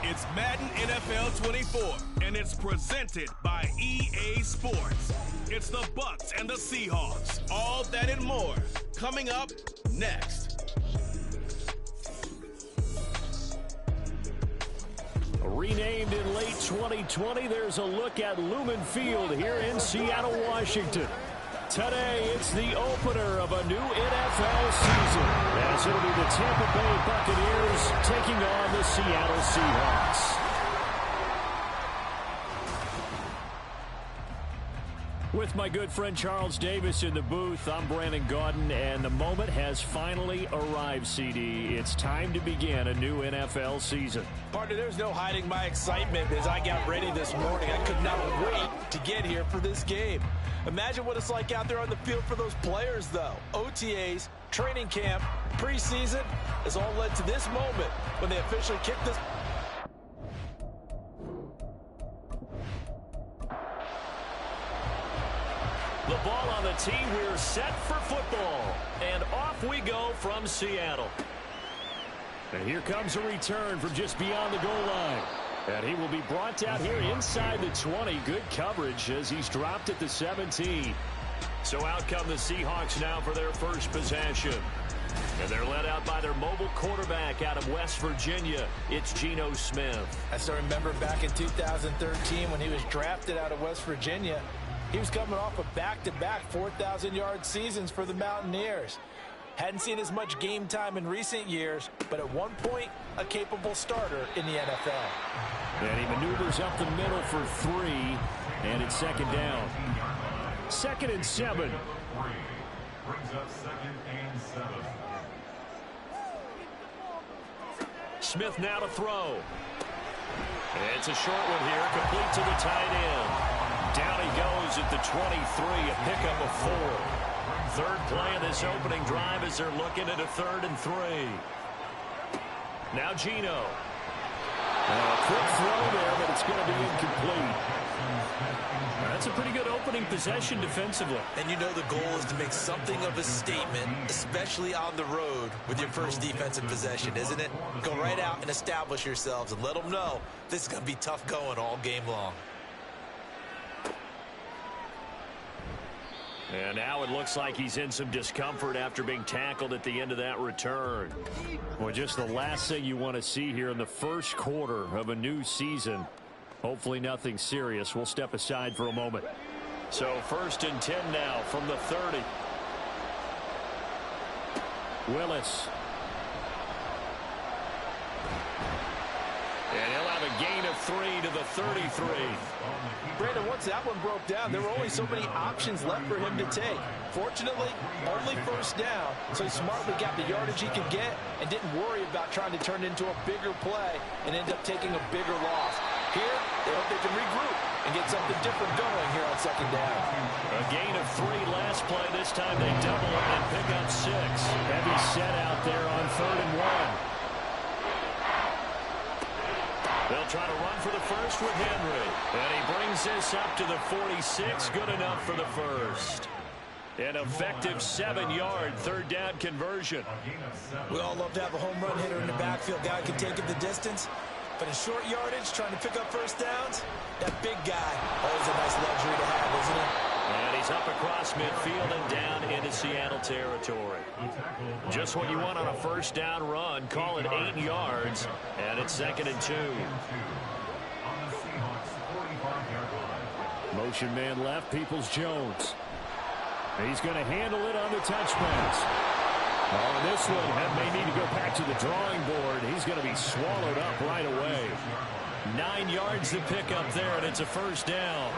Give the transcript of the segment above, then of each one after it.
It's Madden NFL 24, and it's presented by EA Sports. It's the Bucs and the Seahawks. All that and more coming up next. Renamed in late 2020, there's a look at Lumen Field here in Seattle, Washington. Today, it's the opener of a new NFL season, as it'll be the Tampa Bay Buccaneers taking on the Seattle Seahawks. With my good friend Charles Davis in the booth, I'm Brandon Gaudin, and the moment has finally arrived, CD. It's time to begin a new NFL season. Partner, there's no hiding my excitement as I got ready this morning. I could not wait to get here for this game. Imagine what it's like out there on the field for those players, though. OTAs, training camp, preseason has all led to this moment when they officially kick this. The ball on the tee. We're set for football. And off we go from Seattle. And here comes a return from just beyond the goal line. And he will be brought down here inside the 20. Good coverage as he's dropped at the 17. So out come the Seahawks now for their first possession. And they're led out by their mobile quarterback out of West Virginia. It's Geno Smith. I still remember back in 2013 when he was drafted out of West Virginia. He was coming off a back-to-back 4,000-yard seasons for the Mountaineers. Hadn't seen as much game time in recent years, but at one point, a capable starter in the NFL. And he maneuvers up the middle for 3, and it's second down. 2nd and 7. Brings up 2nd and 7. Smith now to throw. It's a short one here, complete to the tight end. Down he goes at the 23, a pickup of 4. Third play of this opening drive as they're looking at a 3rd and 3. Now Geno. A quick throw there, but it's going to be incomplete. That's a pretty good opening possession defensively. And you know the goal is to make something of a statement, especially on the road with your first defensive possession, isn't it? Go right out and establish yourselves and let them know this is going to be tough going all game long. And now it looks like he's in some discomfort after being tackled at the end of that return. Well, just the last thing you want to see here in the first quarter of a new season. Hopefully nothing serious. We'll step aside for a moment. So 1st and 10 now from the 30. Willis. And he'll have a gain of 3 to the 33. Brandon, once that one broke down, there were only so many options left for him to take. Fortunately, only first down, so he smartly got the yardage he could get and didn't worry about trying to turn it into a bigger play and end up taking a bigger loss. Here, they hope they can regroup and get something different going here on 2nd down. A gain of 3 last play. This time they double it and pick up 6. Heavy set out there on 3rd and 1. They'll try to run for the first with Henry. And he brings this up to the 46. Good enough for the first. An effective 7-yard 3rd down conversion. We all love to have a home run hitter in the backfield. Guy can take it the distance. But in short yardage, trying to pick up first downs, that big guy, always a nice luxury to have, isn't it? And he's up across midfield and down into Seattle territory. Just what you want on a first down run. Call it 8 yards, and it's 2nd and 2. Motion man left, Peoples-Jones. He's going to handle it on the touch pass. Oh, this one may need to go back to the drawing board. He's going to be swallowed up right away. 9 yards to pick up there, and it's a first down.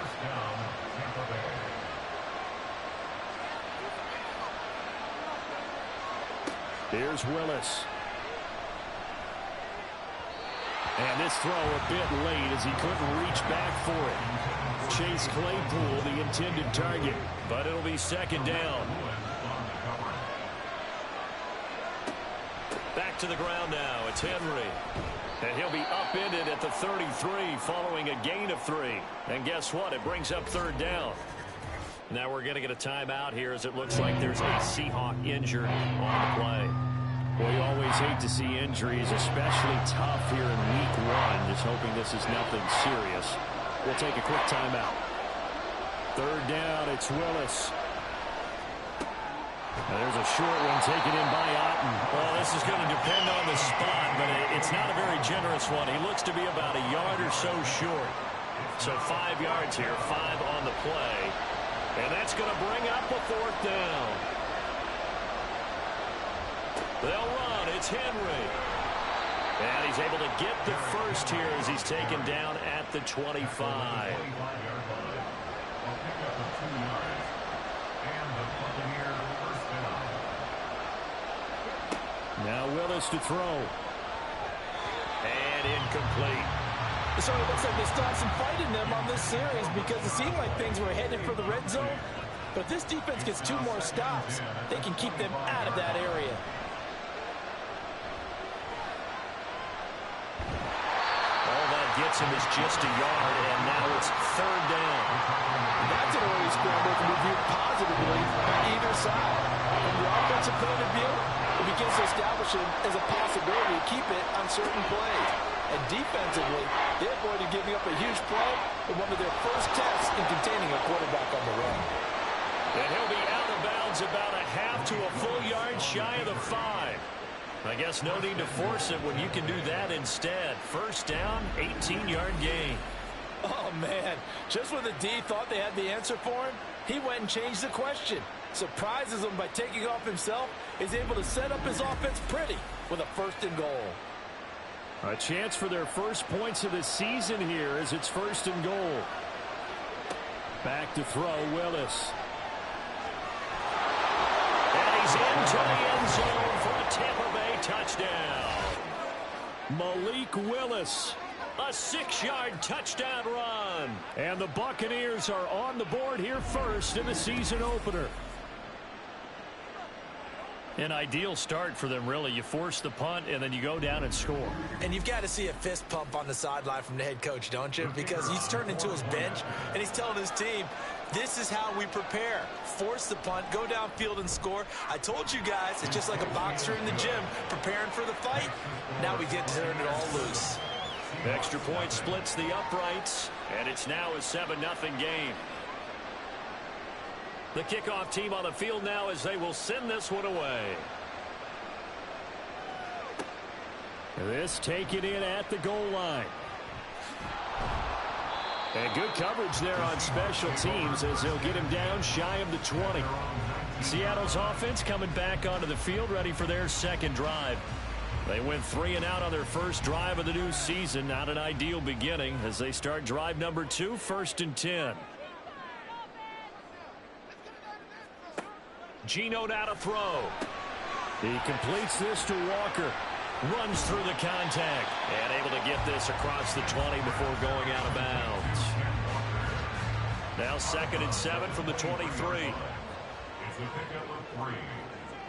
Here's Willis. And this throw a bit late as he couldn't reach back for it. Chase Claypool, the intended target, but it'll be 2nd down. Back to the ground now. It's Henry. And he'll be upended at the 33 following a gain of 3. And guess what? It brings up 3rd down. Now we're going to get a timeout here as it looks like there's a Seahawk injured on the play. Well, you always hate to see injuries, especially tough here in week 1. Just hoping this is nothing serious. We'll take a quick timeout. Third down, it's Willis. There's a short one taken in by Otten. Well, this is going to depend on the spot, but it's not a very generous one. He looks to be about a yard or so short. So 5 yards here, 5 on the play. And that's going to bring up a 4th down. They'll run. It's Henry. And he's able to get the first here as he's taken down at the 25. Now Willis to throw. And incomplete. So it looks like they still have some fight in them on this series because it seemed like things were headed for the red zone. But if this defense gets 2 more stops, they can keep them out of that area. Gets him is just a yard, and now it's 3rd down. That's an early scramble to be viewed positively by either side. From the offensive point of view, it begins to establish it as a possibility to keep it on certain plays. And defensively, they avoided giving up a huge play in one of their first tests in containing a quarterback on the run. And he'll be out of bounds about a half to a full yard shy of the 5. I guess no need to force it when you can do that instead. First down, 18-yard gain. Oh, man. Just when the D thought they had the answer for him, he went and changed the question. Surprises him by taking off himself. Is able to set up his offense pretty with a 1st and goal. A chance for their first points of the season here as it's 1st and goal. Back to throw, Willis. And he's into the end zone for a Tampa Bay touchdown. Malik Willis, a 6-yard touchdown run. And the Buccaneers are on the board here first in the season opener. An ideal start for them, really. You force the punt, and then you go down and score. And you've got to see a fist pump on the sideline from the head coach, don't you? Because he's turned into his bench, and he's telling his team, this is how we prepare. Force the punt, go downfield and score. I told you guys, it's just like a boxer in the gym preparing for the fight. Now we get to turn it all loose. Extra point splits the uprights, and it's now a 7-0 game. The kickoff team on the field now as they will send this one away. This taken in at the goal line. And good coverage there on special teams as they'll get him down shy of the 20. Seattle's offense coming back onto the field ready for their 2nd drive. They went 3 and out on their first drive of the new season. Not an ideal beginning as they start drive number 2, 1st and 10. Geno now to throw. He completes this to Walker. Runs through the contact. And able to get this across the 20 before going out of bounds. Now 2nd and 7 from the 23. It's a pickup of 3.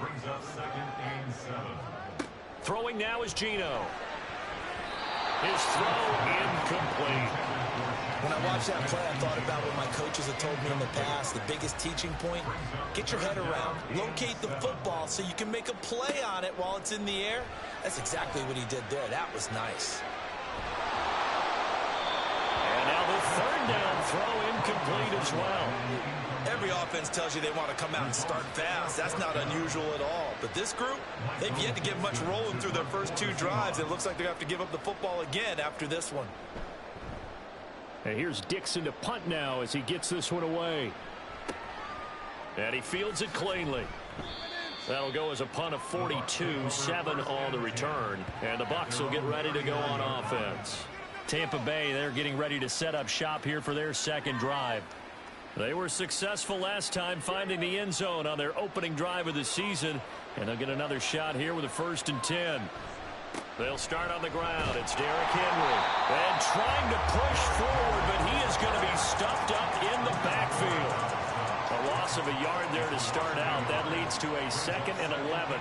Brings up 2nd and 7. Throwing now is Geno. His throw incomplete. When I watched that play, I thought about what my coaches have told me in the past. The biggest teaching point, get your head around, locate the football so you can make a play on it while it's in the air. That's exactly what he did there. That was nice. And now the 3rd down throw incomplete as well. Every offense tells you they want to come out and start fast. That's not unusual at all. But this group, they've yet to get much rolling through their first 2 drives. It looks like they have to give up the football again after this one. And here's Dixon to punt now as he gets this one away. And he fields it cleanly. That'll go as a punt of 42, 7 on the return. And the Bucs will get ready to go on offense. Tampa Bay, they're getting ready to set up shop here for their 2nd drive. They were successful last time finding the end zone on their opening drive of the season. And they'll get another shot here with a 1st and 10. They'll start on the ground. It's Derrick Henry. And trying to push forward, but he is going to be stuffed up in the backfield. A loss of a yard there to start out. That leads to a 2nd and 11.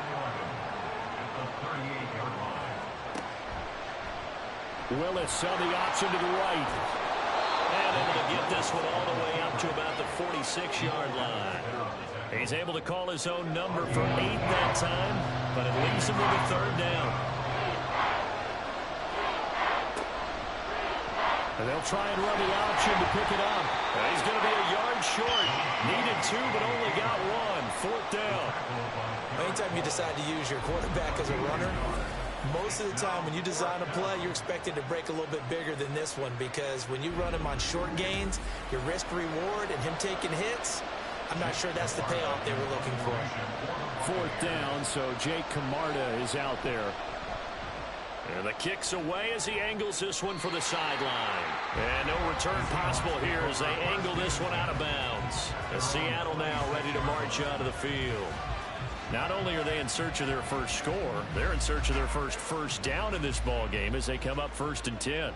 Willis on the option to the right. And able to get this one all the way up to about the 46-yard line. He's able to call his own number for 8 that time, but it leaves him with a third down. And they'll try and run the option to pick it up. He's going to be a yard short. Needed 2, but only got 1. 4th down. Anytime you decide to use your quarterback as a runner, most of the time when you design a play, you're expected to break a little bit bigger than this one, because when you run him on short gains, your risk-reward and him taking hits, I'm not sure that's the payoff they were looking for. 4th down, so Jake Camarda is out there. And the kick's away as he angles this one for the sideline. And no return possible here as they angle this one out of bounds. As Seattle now ready to march out of the field. Not only are they in search of their first score, they're in search of their first down in this ball game as they come up 1st and 10.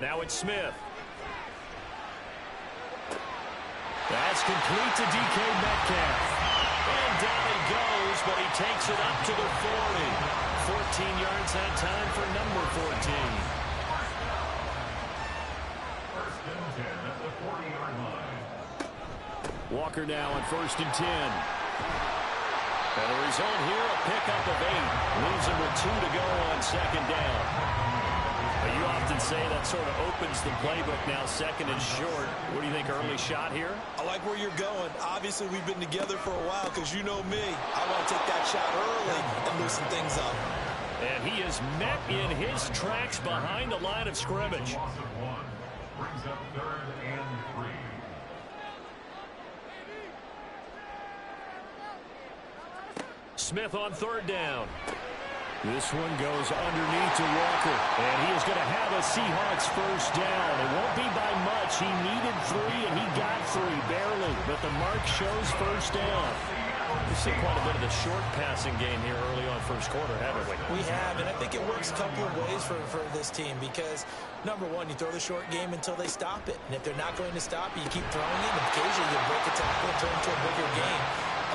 Now it's Smith. That's complete to DK Metcalf. And down he goes, but he takes it up to the 40. 14 yards that time for number 14. First and 10 at the 40-yard line. Walker now on 1st and 10. And the result here, a pickup of 8. Leaves him with 2 to go on 2nd down. You often say that sort of opens the playbook now, 2nd and short. What do you think, early shot here? I like where you're going. Obviously, we've been together for a while, because you know me. I want to take that shot early and loosen things up. And he is met in his tracks behind the line of scrimmage. Loss of 1 brings up 3rd and 3. Smith on 3rd down. This one goes underneath to Walker, and he is going to have a Seahawks first down. It won't be by much. He needed 3, and he got 3, barely. But the mark shows first down. We've seen quite a bit of the short passing game here early on first quarter, haven't we? We have, and I think it works a couple of ways for this team, because, number one, you throw the short game until they stop it. And if they're not going to stop it, you keep throwing it, and occasionally you break a tackle and turn it into a bigger game.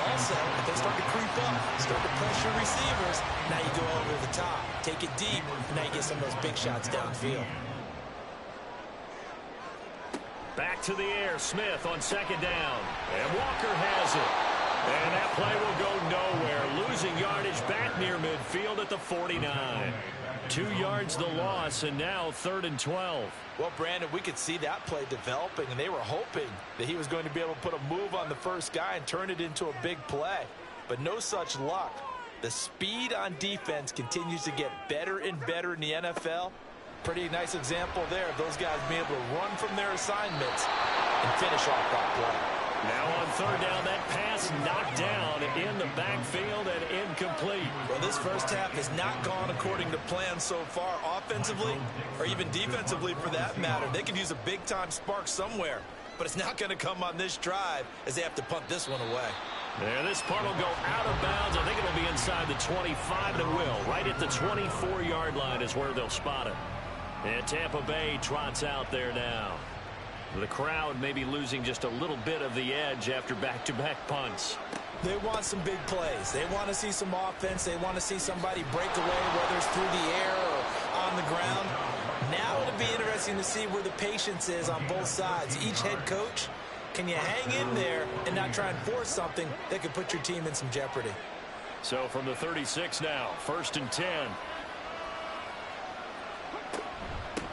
Also, if they start to creep up, start to pressure receivers, now you go over the top, take it deep, and now you get some of those big shots downfield. Back to the air, Smith on 2nd down. And Walker has it. And that play will go nowhere. Losing yardage back near midfield at the 49. 2 yards the loss, and now 3rd and 12. Well, Brandon, we could see that play developing, and they were hoping that he was going to be able to put a move on the first guy and turn it into a big play. But no such luck. The speed on defense continues to get better and better in the NFL. Pretty nice example there of those guys being able to run from their assignments and finish off that play. Now on 3rd down, that pass knocked down in the backfield and incomplete. Well, this first half has not gone according to plan so far, offensively or even defensively for that matter. They could use a big-time spark somewhere, but it's not going to come on this drive as they have to punt this one away. Yeah, this punt will go out of bounds. I think it'll be inside the 25, and it will. Right at the 24-yard line is where they'll spot it. And Tampa Bay trots out there now. The crowd may be losing just a little bit of the edge after back-to-back punts. They want some big plays. They want to see some offense. They want to see somebody break away, whether it's through the air or on the ground. Now it'll be interesting to see where the patience is on both sides. Each head coach, can you hang in there and not try and force something that could put your team in some jeopardy? So from the 36 now, 1st and 10.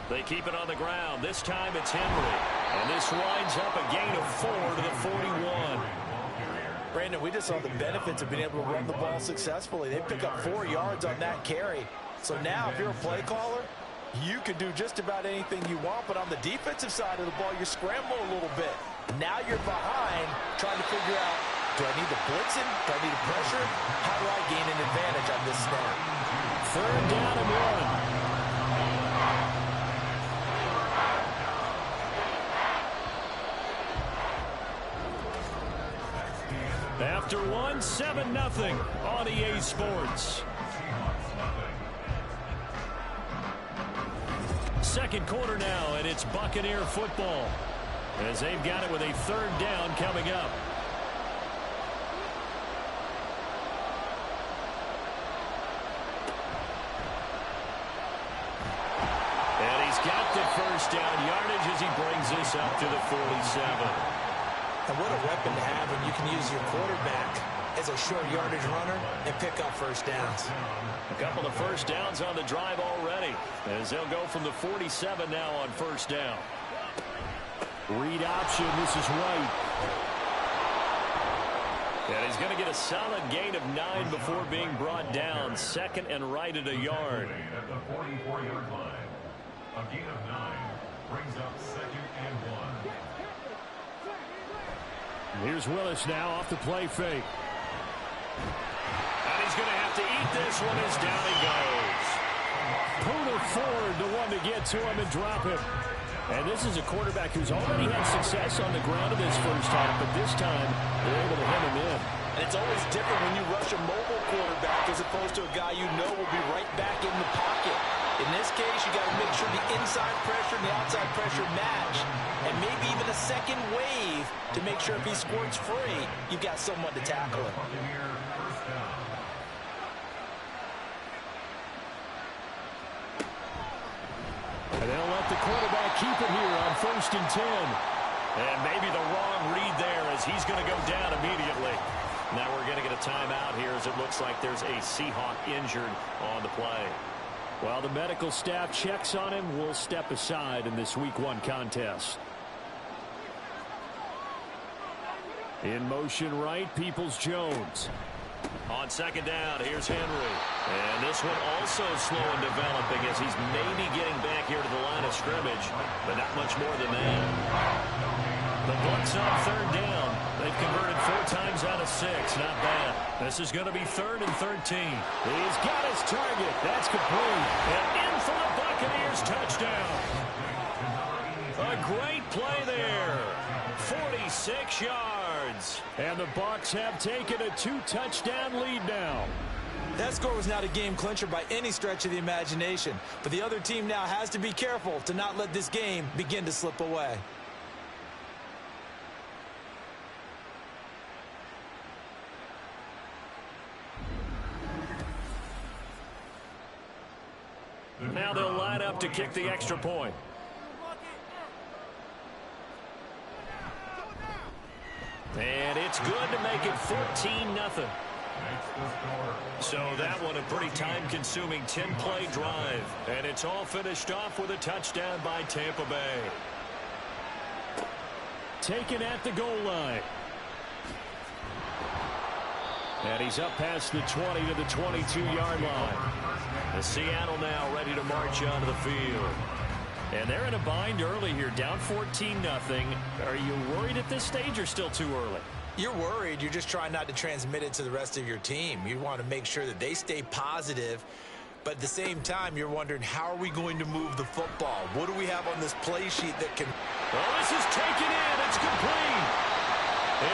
They keep it on the ground. This time it's Henry. And this winds up a gain of 4 to the 41. Brandon, we just saw the benefits of being able to run the ball successfully. They pick up 4 yards on that carry. So now if you're a play caller, you can do just about anything you want. But on the defensive side of the ball, you're scrambling a little bit. Now you're behind trying to figure out, do I need the blitzing? Do I need the pressure? How do I gain an advantage on this snap? 3rd down and 1. After 1, 7-0 on EA Sports. 2nd quarter now, and it's Buccaneer football as they've got it with a 3rd down coming up. And he's got the first first down yardage as he brings this up to the 47. And what a weapon to have when you can use your quarterback as a short yardage runner and pick up first downs. A couple of first downs on the drive already, as they'll go from the 47 now on first down. Read option, this is White. And he's going to get a solid gain of 9 before being brought down. Second and right at a yard. At the 44-yard line. A gain of 9 brings up second and 1. Here's Willis now off the play fake. And he's going to have to eat this one as down he goes. Poodle Ford, the one to get to him and drop him. And this is a quarterback who's already had success on the ground in this first half, but this time they're able to hem him in. And it's always different when you rush a mobile quarterback as opposed to a guy you know will be right back in the pocket. In this case, you got to make sure the inside pressure and the outside pressure match, and maybe even a second wave to make sure if he squirts free, you've got someone to tackle him. And they'll let the quarterback keep it here on 1st and 10. And maybe the wrong read there as he's going to go down immediately. Now we're going to get a timeout here as it looks like there's a Seahawk injured on the play. While the medical staff checks on him, we'll step aside in this Week 1 contest. In motion right, Peoples-Jones. On second down, here's Henry. And this one also slow in developing as he's maybe getting back here to the line of scrimmage, but not much more than that. The Bucs on third down. They've converted 4 times out of 6. Not bad. This is going to be 3rd and 13. He's got his target. That's complete. And in for the Buccaneers touchdown. A great play there. 46 yards. And the Bucs have taken a 2-touchdown lead now. That score was not a game clincher by any stretch of the imagination, but the other team now has to be careful to not let this game begin to slip away. Now they'll line up to kick the extra point. And it's good to make it 14-0. So that one a pretty time-consuming 10-play drive. And it's all finished off with a touchdown by Tampa Bay. Taken at the goal line. And he's up past the 20 to the 22-yard line. The Seattle now ready to march onto the field. And they're in a bind early here, down 14-0. Are you worried at this stage or still too early? You're worried. You're just trying not to transmit it to the rest of your team. You want to make sure that they stay positive, but at the same time, you're wondering, how are we going to move the football? What do we have on this play sheet that can... Oh, this is taken in. It's complete.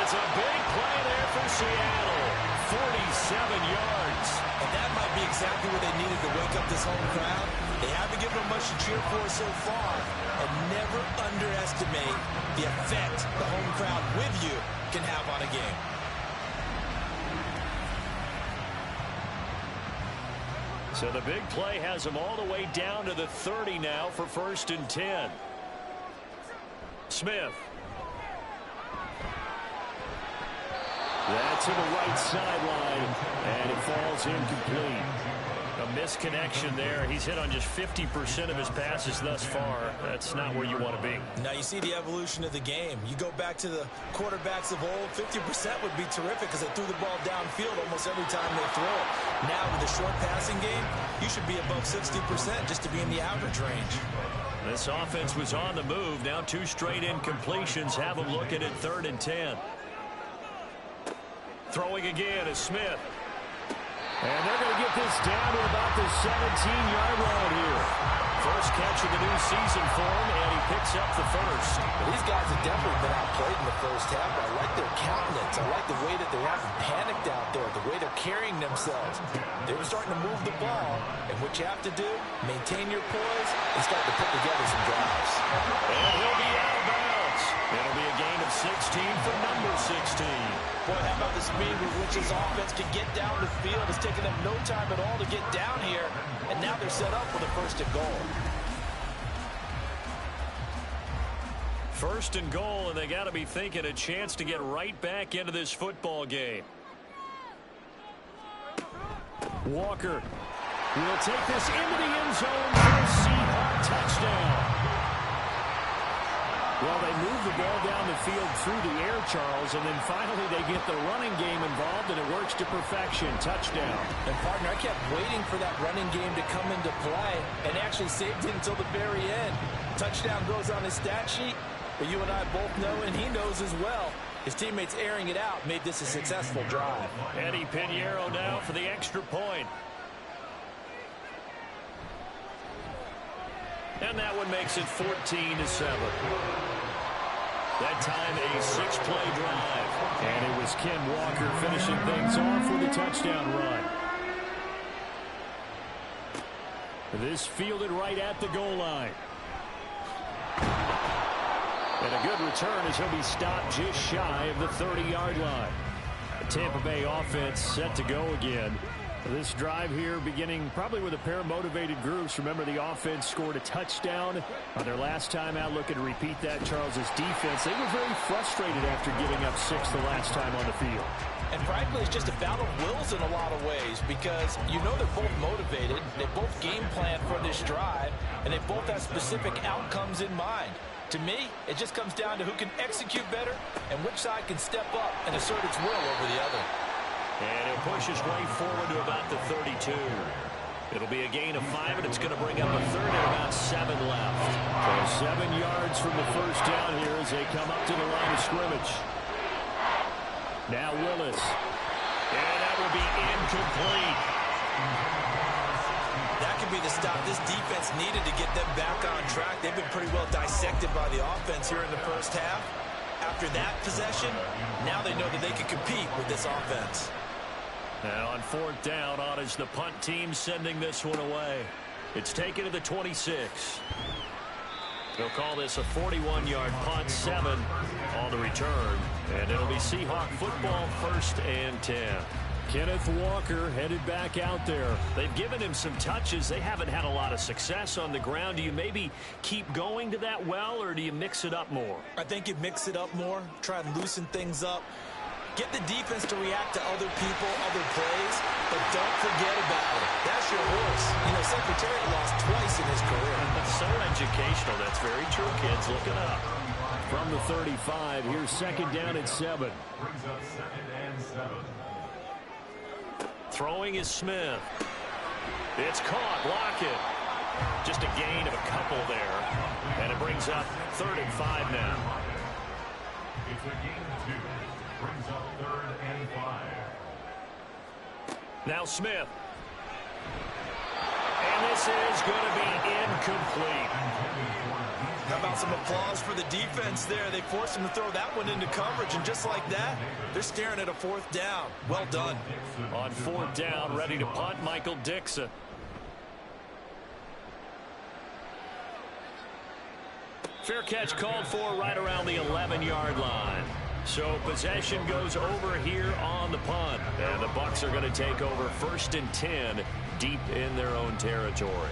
It's a big play there for Seattle. 47 yards. And that might be exactly what they needed to wake up this home crowd. They haven't given them much to cheer for so far. And never underestimate the effect the home crowd with you can have on a game. So the big play has them all the way down to the 30 now for 1st and 10. Smith. That's to the right sideline, and it falls incomplete. A misconnection there. He's hit on just 50% of his passes thus far. That's not where you want to be. Now you see the evolution of the game. You go back to the quarterbacks of old, 50% would be terrific because they threw the ball downfield almost every time they throw it. Now with the short passing game, you should be above 60% just to be in the average range. This offense was on the move. Now 2 straight incompletions have them looking at 3rd and 10. Throwing again is Smith. And they're going to get this down to about the 17-yard line here. First catch of the new season for him, and he picks up the first. Well, these guys have definitely been outplayed in the first half. I like their countenance. I like the way that they haven't panicked out there, the way they're carrying themselves. They were starting to move the ball, and what you have to do, maintain your poise and start to put together some drives. And he'll be out of bounds. It'll be a gain of 16 for number 16. Boy, how about the speed with which his offense can get down the field? It's taken them no time at all to get down here, and now they're set up for the 1st and goal. First and goal, and they got to be thinking a chance to get right back into this football game. Walker will take this into the end zone for a Seahawk touchdown. Well, they move the ball down the field through the air, Charles, and then finally they get the running game involved, and it works to perfection. Touchdown. And, partner, I kept waiting for that running game to come into play and actually saved it until the very end. Touchdown goes on his stat sheet, but you and I both know, and he knows as well, his teammates airing it out made this a successful drive. Eddie Pinheiro now for the extra point. And that one makes it 14-7. That time a 6-play drive. And it was Ken Walker finishing things off with a touchdown run. This fielded right at the goal line. And a good return as he'll be stopped just shy of the 30-yard line. The Tampa Bay offense set to go again. This drive here beginning probably with a pair of motivated groups. Remember, the offense scored a touchdown on their last time out. Looking to repeat that. Charles's defense, they were very frustrated after giving up 6 the last time on the field. And frankly, it's just a battle of wills in a lot of ways because you know they're both motivated. They both game plan for this drive, and they both have specific outcomes in mind. To me, it just comes down to who can execute better and which side can step up and assert its will over the other. And he'll push his way forward to about the 32. It'll be a gain of 5, and it's going to bring up a third and about 7 left. So 7 yards from the first down here as they come up to the line of scrimmage. Now Willis. And that will be incomplete. That could be the stop this defense needed to get them back on track. They've been pretty well dissected by the offense here in the first half. After that possession, now they know that they can compete with this offense. Now on 4th down, on is the punt team sending this one away. It's taken to the 26. They'll call this a 41-yard punt, 7 on the return. And it'll be Seahawk football, 1st and 10. Kenneth Walker headed back out there. They've given him some touches. They haven't had a lot of success on the ground. Do you maybe keep going to that well, or do you mix it up more? I think you mix it up more, try and loosen things up. Get the defense to react to other people, other plays, but don't forget about it. That's your horse. You know, Secretariat lost twice in his career. That's so educational. That's very true, kids. Look it up. From the 35, here's 2nd down and 7. Brings up 2nd and 7. Throwing is Smith. It's caught. Lockett. Just a gain of a couple there. And it brings up 3rd and 5 now. It's a gain of 2. Brings up 3rd and 5. Now Smith. And this is going to be incomplete. How about some applause for the defense there? They forced him to throw that one into coverage, and just like that, they're staring at a 4th down. Well done. On 4th down, ready to punt, Michael Dixon. Fair catch called for right around the 11-yard line. So possession goes over here on the punt. And the Bucs are going to take over 1st and 10 deep in their own territory.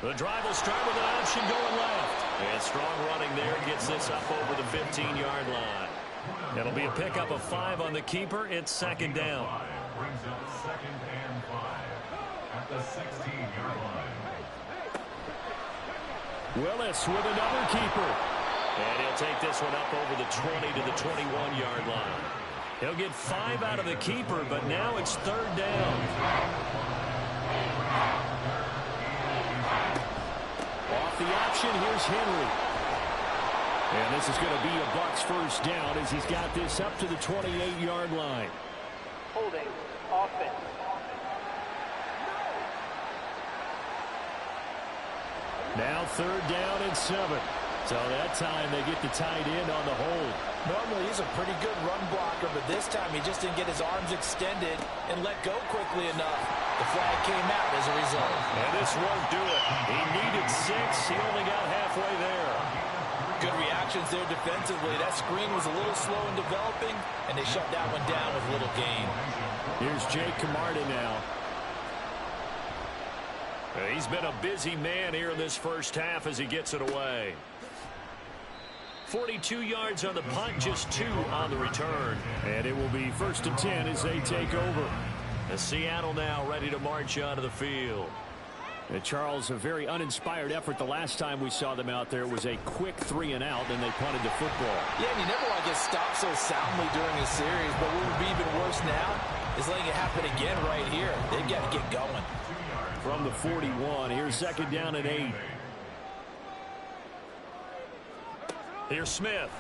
The drive will start with an option going left. And strong running there gets this up over the 15-yard line. It'll be a pickup of 5 on the keeper. It's 2nd down. Brings up 2nd and 5 at the 16-yard line. Willis with another keeper. And he'll take this one up over the 20 to the 21-yard line. He'll get 5 out of the keeper, but now it's 3rd down. Off the option, here's Henry. And this is going to be a Bucs 1st down as he's got this up to the 28-yard line. Holding offense. Now 3rd down and 7. So that time they get the tight end on the hold. Normally he's a pretty good run blocker, but this time he just didn't get his arms extended and let go quickly enough. The flag came out as a result. And this won't do it. He needed 6. He only got halfway there. Good reactions there defensively. That screen was a little slow in developing, and they shut that one down with little gain. Here's Jake Camarda now. He's been a busy man here in this first half as he gets it away. 42 yards on the punt, just 2 on the return. And it will be 1st and 10 as they take over. The Seattle now ready to march onto the field. And Charles, a very uninspired effort the last time we saw them out there. It was a quick 3 and out, and they punted the football. Yeah, and you never want to get stopped so soundly during a series, but what would be even worse now is letting it happen again right here. They've got to get going. From the 41, here's 2nd down and 8. Here's Smith.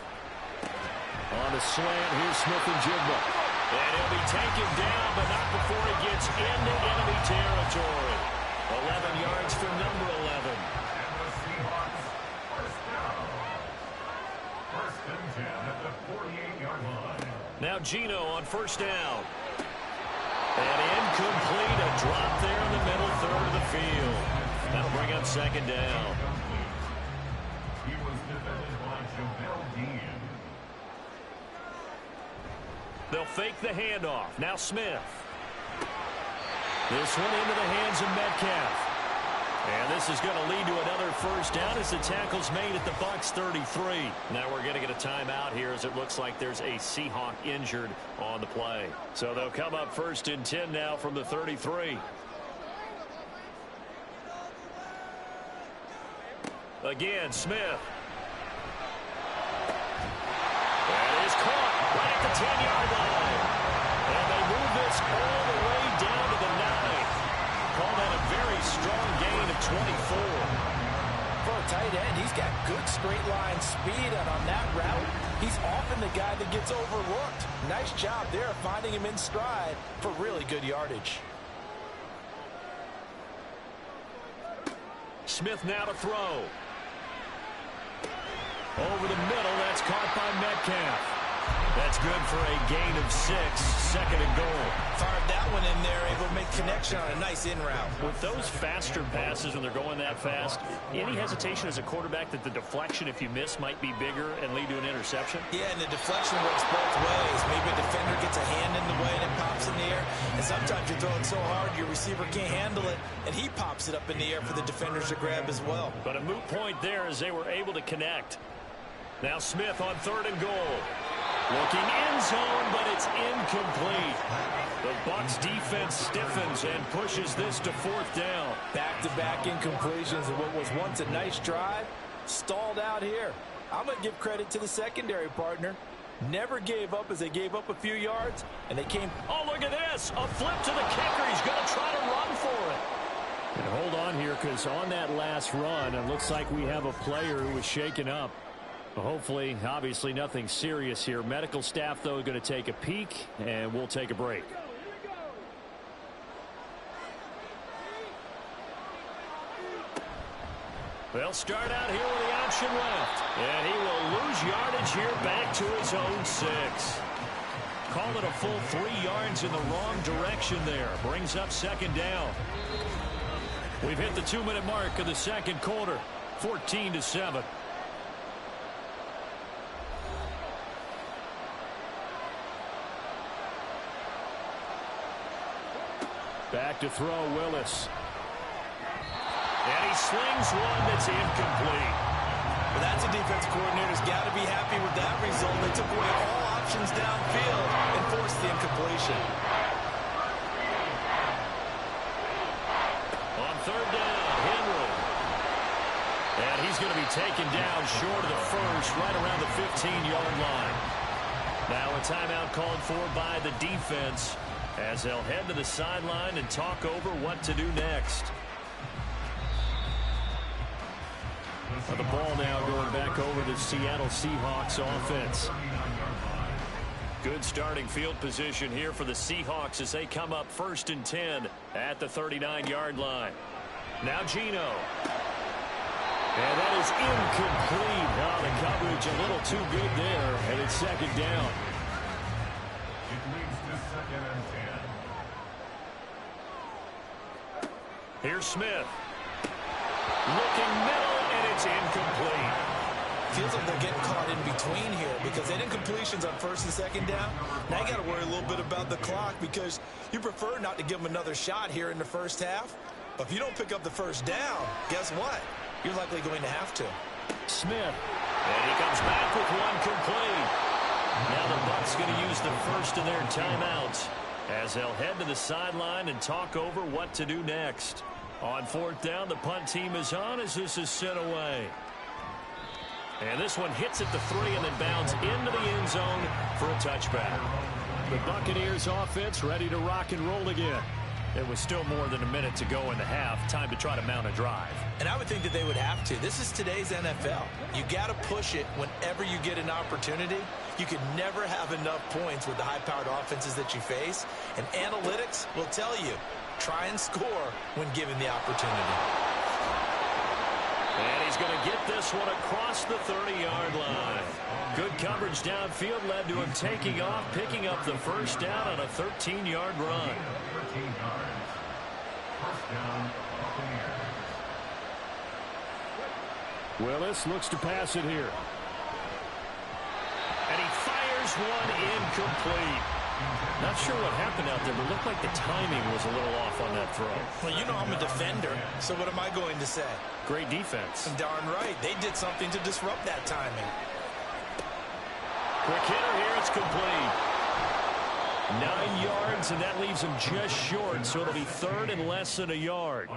On the slant, here's Smith and Jigba. And he'll be taken down, but not before he gets into enemy territory. 11 yards for number 11. And the Seahawks, first down. 1st and 10 at the 48-yard line. Now Geno on 1st down. And incomplete, a drop there in the middle third of the field. That'll bring up 2nd down. He was defended by Jamel Dean. They'll fake the handoff. Now Smith. This one into the hands of Metcalf. And this is going to lead to another 1st down as the tackle's made at the Bucs 33. Now we're going to get a timeout here as it looks like there's a Seahawk injured on the play. So they'll come up 1st and 10 now from the 33. Again, Smith. That is caught right at the 10-yard line. And they move this all the way down to the 9. Call that a very strong gain of 24. For a tight end, he's got good straight line speed, and on that route, he's often the guy that gets overlooked. Nice job there finding him in stride for really good yardage. Smith now to throw. Over the middle, that's caught by Metcalf. That's good for a gain of 6, 2nd and goal. Fired that one in there, able to make connection on a nice in route. With those faster passes when they're going that fast, any hesitation as a quarterback that the deflection, if you miss, might be bigger and lead to an interception? Yeah, and the deflection works both ways. Maybe a defender gets a hand in the way and it pops in the air. And sometimes you're throwing so hard your receiver can't handle it, and he pops it up in the air for the defenders to grab as well. But a moot point there as they were able to connect. Now Smith on 3rd and goal. Looking end zone, but it's incomplete. The Bucs defense stiffens and pushes this to 4th down. Back-to-back incompletions of what was once a nice drive, stalled out here. I'm going to give credit to the secondary partner. Never gave up as they gave up a few yards, and they came. Oh, look at this. A flip to the kicker. He's going to try to run for it. And hold on here, because on that last run, it looks like we have a player who was shaken up. Hopefully, obviously, nothing serious here. Medical staff, though, going to take a peek, and we'll take a break. They'll start out here with the option left. And he will lose yardage here back to his own 6. Call it a full 3 yards in the wrong direction there. Brings up 2nd down. We've hit the 2-minute mark of the 2nd quarter. 14-7. Back to throw, Willis. And he slings one that's incomplete. Well, that's a defense coordinator's got to be happy with that result. They took away all options downfield and forced the incompletion. On 3rd down, Henry. And he's going to be taken down short of the 1st, right around the 15-yard line. Now a timeout called for by the defense, as they'll head to the sideline and talk over what to do next. The ball now going back over the Seattle Seahawks offense. Good starting field position here for the Seahawks as they come up 1st and 10 at the 39-yard line. Now Geno. And that is incomplete. Now the coverage a little too good there, and it's 2nd down. It leads to 2nd and 10. Here's Smith. Looking middle, and it's incomplete. Feels like they're getting caught in between here because they did incompletions on 1st and 2nd down. Now you got to worry a little bit about the clock because you prefer not to give them another shot here in the 1st half. But if you don't pick up the first down, guess what? You're likely going to have to. Smith. And he comes back with one complete. Now the Bucs going to use the first of their timeouts as they'll head to the sideline and talk over what to do next. On fourth down, the punt team is on as this is sent away. And this one hits at the 3 and then bounds into the end zone for a touchback. The Buccaneers offense ready to rock and roll again. It was still more than a minute to go in the half. Time to try to mount a drive. And I would think that they would have to. This is today's NFL. You got to push it whenever you get an opportunity. You can never have enough points with the high-powered offenses that you face. And analytics will tell you, try and score when given the opportunity. And he's going to get this one across the 30-yard line. Good coverage downfield led to him taking off, picking up the first down on a 13-yard run. 13 yards. First down, Buccaneers. Willis looks to pass it here. And he fires one incomplete. Not sure what happened out there, but it looked like the timing was a little off on that throw. Well, you know I'm a defender, so what am I going to say? Great defense. Darn right. They did something to disrupt that timing. Quick hitter here. It's complete. 9 yards, and that leaves him just short, so it'll be third and less than a yard.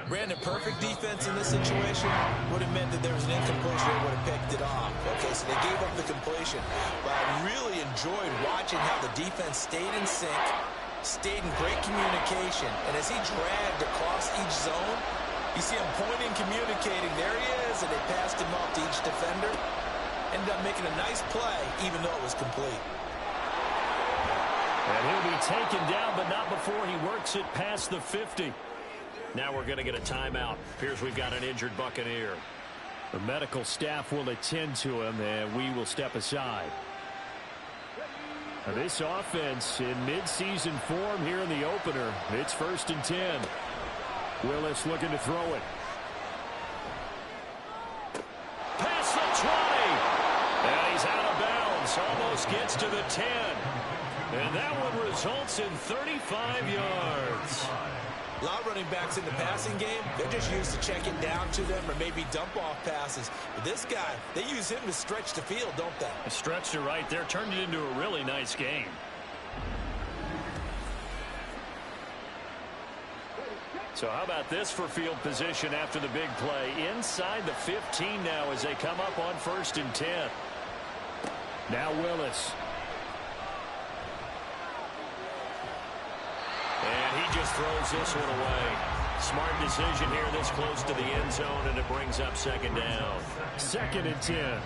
Brandon, perfect defense in this situation would have meant that there was an incompletion. They would have picked it off. Okay, so they gave up the completion. But I really enjoyed watching how the defense stayed in sync, stayed in great communication. And as he dragged across each zone, you see him pointing, communicating. There he is, and they passed him off to each defender. Ended up making a nice play, even though it was complete. And he'll be taken down, but not before he works it past the 50. Now we're going to get a timeout. Appears we've got an injured Buccaneer. The medical staff will attend to him, and we will step aside. Now this offense in midseason form here in the opener. It's 1st and 10. Willis looking to throw it. Past the 20. And he's out of bounds. Almost gets to the 10. And that one results in 35 yards. A lot of running backs in the passing game, they're just used to check it down to them or maybe dump off passes. But this guy, they use him to stretch the field, don't they? Stretched it right there, turned it into a really nice game. So how about this for field position after the big play? Inside the 15 now as they come up on 1st and 10. Now Willis. And he just throws this one away. Smart decision here this close to the end zone, and it brings up 2nd down. 2nd and 10.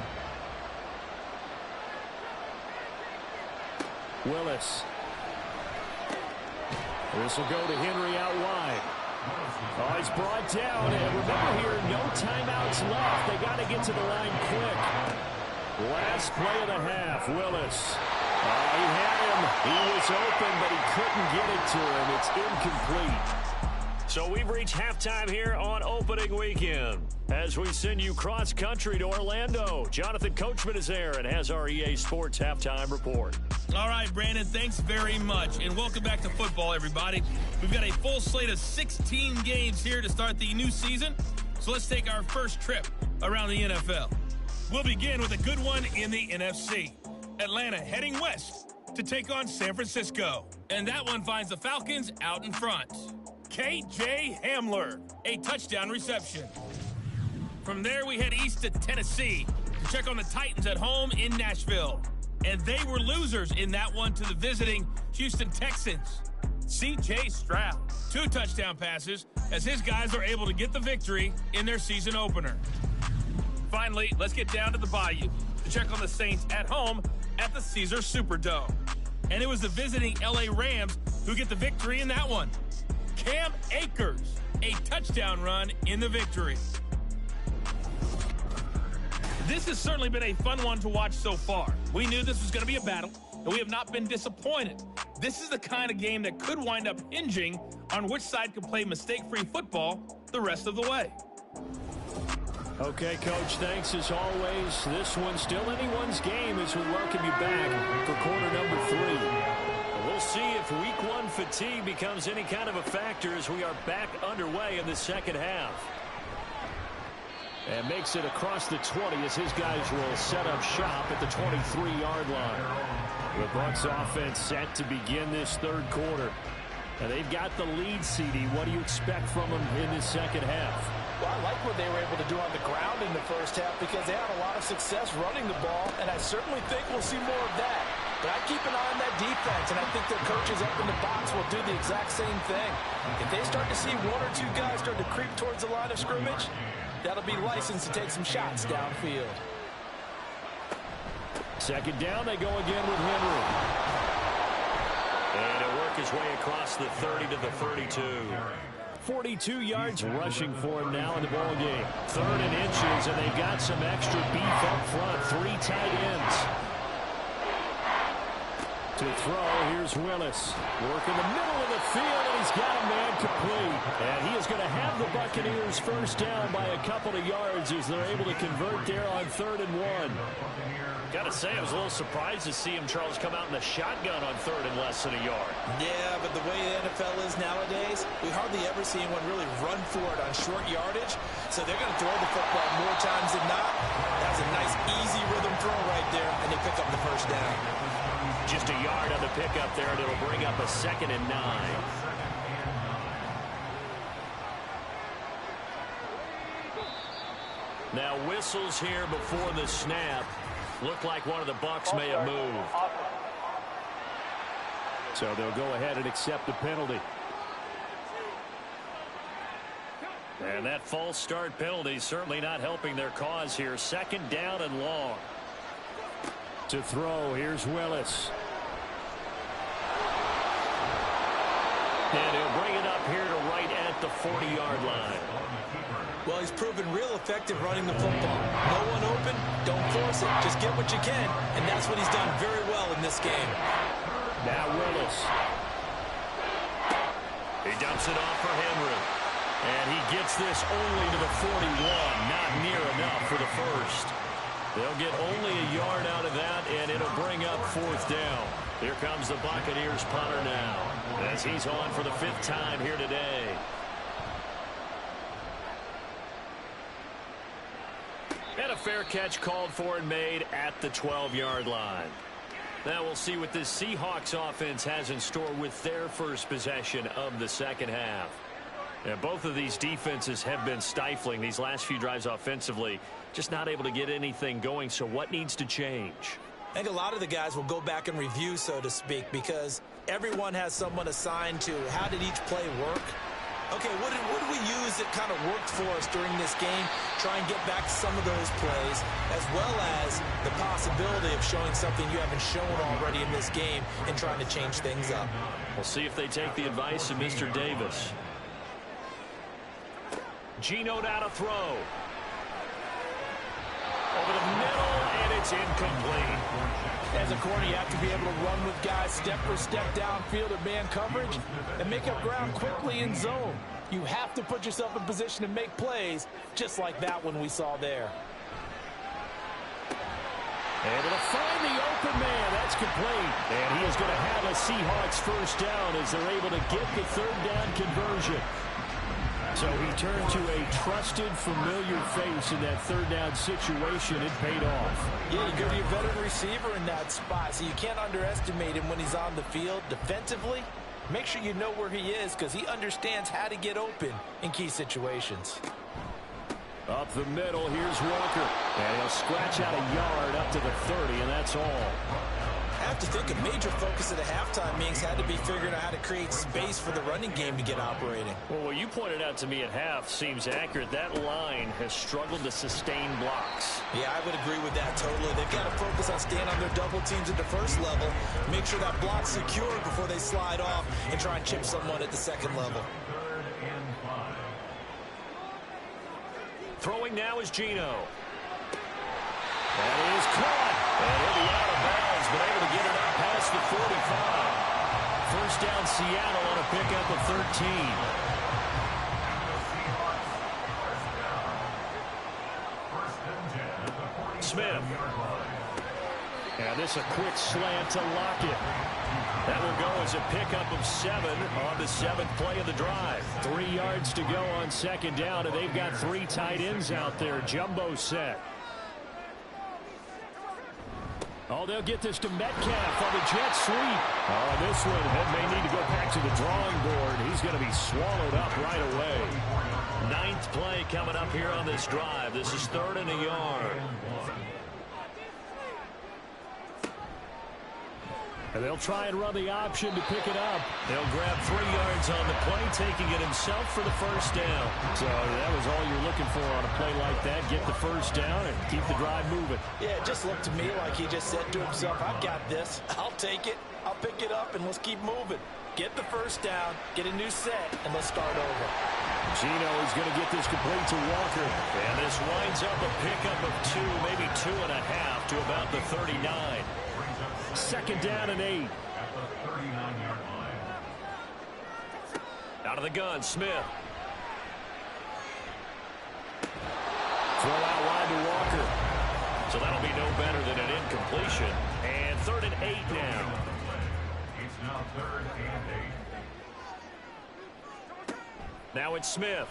Willis. This will go to Henry out wide. Oh, he's brought down, and remember here, no timeouts left. They got to get to the line quick. Last play of the half, Willis. He had him. He was open, but he couldn't get it to him. It's incomplete. So we've reached halftime here on opening weekend. As we send you cross-country to Orlando, Jonathan Coachman is there and has our EA Sports halftime report. All right, Brandon, thanks very much. And welcome back to football, everybody. We've got a full slate of 16 games here to start the new season. So let's take our first trip around the NFL. We'll begin with a good one in the NFC. Atlanta heading west to take on San Francisco. And that one finds the Falcons out in front. K.J. Hamler, a touchdown reception. From there, we head east to Tennessee to check on the Titans at home in Nashville. And they were losers in that one to the visiting Houston Texans. C.J. Stroud, 2 touchdown passes as his guys are able to get the victory in their season opener. Finally, let's get down to the Bayou to check on the Saints at home at the Caesars Superdome. And it was the visiting L.A. Rams who get the victory in that one. Cam Akers, a touchdown run in the victory. This has certainly been a fun one to watch so far. We knew this was going to be a battle, and we have not been disappointed. This is the kind of game that could wind up hinging on which side can play mistake-free football the rest of the way. Okay, Coach, thanks as always. This one's still anyone's game as we welcome you back for quarter number 3. We'll we'll see if week one fatigue becomes any kind of a factor as we are back underway in the second half. And makes it across the 20 as his guys will set up shop at the 23-yard line. The Bucs offense set to begin this third quarter. And they've got the lead, CD. What do you expect from them in this second half? Well, I like what they were able to do on the ground in the first half because they had a lot of success running the ball, and I certainly think we'll see more of that. But I keep an eye on that defense, and I think their coaches up in the box will do the exact same thing. If they start to see one or two guys start to creep towards the line of scrimmage, that'll be licensed to take some shots downfield. Second down, they go again with Henry. And he'll work his way across the 30 to the 32. 42 yards rushing for him now in the ball game. 3rd and inches, and they've got some extra beef up front. 3 tight ends. To throw, here's Willis. Work in the middle of the field, and he's got a man complete. And he is going to have the Buccaneers first down by a couple of yards as they're able to convert there on 3rd and 1. Got to say, I was a little surprised to see him, Charles, come out in the shotgun on 3rd and less than a yard. Yeah, but the way the NFL is nowadays, we hardly ever see anyone really run for it on short yardage. So they're going to throw the football more times than not. That's a nice, easy rhythm throw right there, and they pick up the first down. Just a yard on the pickup there, and it'll bring up a 2nd and 9. Now whistles here before the snap. Looked like one of the Bucs may have moved. So they'll go ahead and accept the penalty. And that false start penalty certainly not helping their cause here. 2nd down and long. To throw, here's Willis. And he'll bring it up here to right at the 40-yard line. Well, he's proven real effective running the football. No one open, don't force it. Just get what you can, and that's what he's done very well in this game. Now Willis. He dumps it off for Henry. And he gets this only to the 41. Not near enough for the first. They'll get only a yard out of that, and it'll bring up 4th down. Here comes the Buccaneers punter now, as he's on for the 5th time here today. And a fair catch called for and made at the 12-yard line. Now we'll see what this Seahawks offense has in store with their first possession of the second half. And both of these defenses have been stifling these last few drives offensively, just not able to get anything going. So what needs to change? I think a lot of the guys will go back and review, so to speak, because everyone has someone assigned to how did each play work. Okay, what did we use that kind of worked for us during this game? Try and get back some of those plays, as well as the possibility of showing something you haven't shown already in this game and trying to change things up. We'll see if they take the advice of Mr. Davis. Geno down to throw. Over the middle, and it's incomplete. As a corner, you have to be able to run with guys step for step downfield at man coverage and make up ground quickly in zone. You have to put yourself in position to make plays, just like that one we saw there. Able to find the open man. That's complete. And he is going to have a Seahawks first down as they're able to get the 3rd down conversion. So he turned to a trusted, familiar face in that 3rd down situation. It paid off. Yeah, you go to your veteran receiver in that spot, so you can't underestimate him when he's on the field defensively. Make sure you know where he is because he understands how to get open in key situations. Up the middle, here's Walker. And he'll scratch out a yard up to the 30, and that's all. I have to think a major focus at the halftime meetings had to be figuring out how to create space for the running game to get operating. Well, what you pointed out to me at half seems accurate. That line has struggled to sustain blocks. Yeah, I would agree with that totally. They've got to focus on staying on their double teams at the first level, make sure that block's secure before they slide off and try and chip someone at the second level. Throwing now is Geno. That is caught. And he'll be out of bounds, but able to get it up past the 45. First down Seattle on a pickup of 13. Smith. And this a quick slant to Lockett. That will go as a pickup of 7 on the 7th play of the drive. 3 yards to go on 2nd down, and they've got 3 tight ends out there. Jumbo set. Oh, they'll get this to Metcalf on the jet sweep. Oh, this one may need to go back to the drawing board. He's going to be swallowed up right away. 9th play coming up here on this drive. This is 3rd and a yard. And they'll try and run the option to pick it up. They'll grab 3 yards on the play, taking it himself for the first down. So that was all you're looking for on a play like that. Get the first down and keep the drive moving. Yeah, it just looked to me like he just said to himself, I've got this. I'll take it. I'll pick it up, and let's keep moving. Get the first down, get a new set, and let's start over. Gino is going to get this complete to Walker. And this winds up a pickup of 2, maybe 2.5 to about the 39. 2nd down and 8. At the 39-yard line. Out of the gun, Smith. Throw out wide to Walker. So that'll be no better than an incompletion. And 3rd and 8 now. It's now 3rd and 8. Now it's Smith.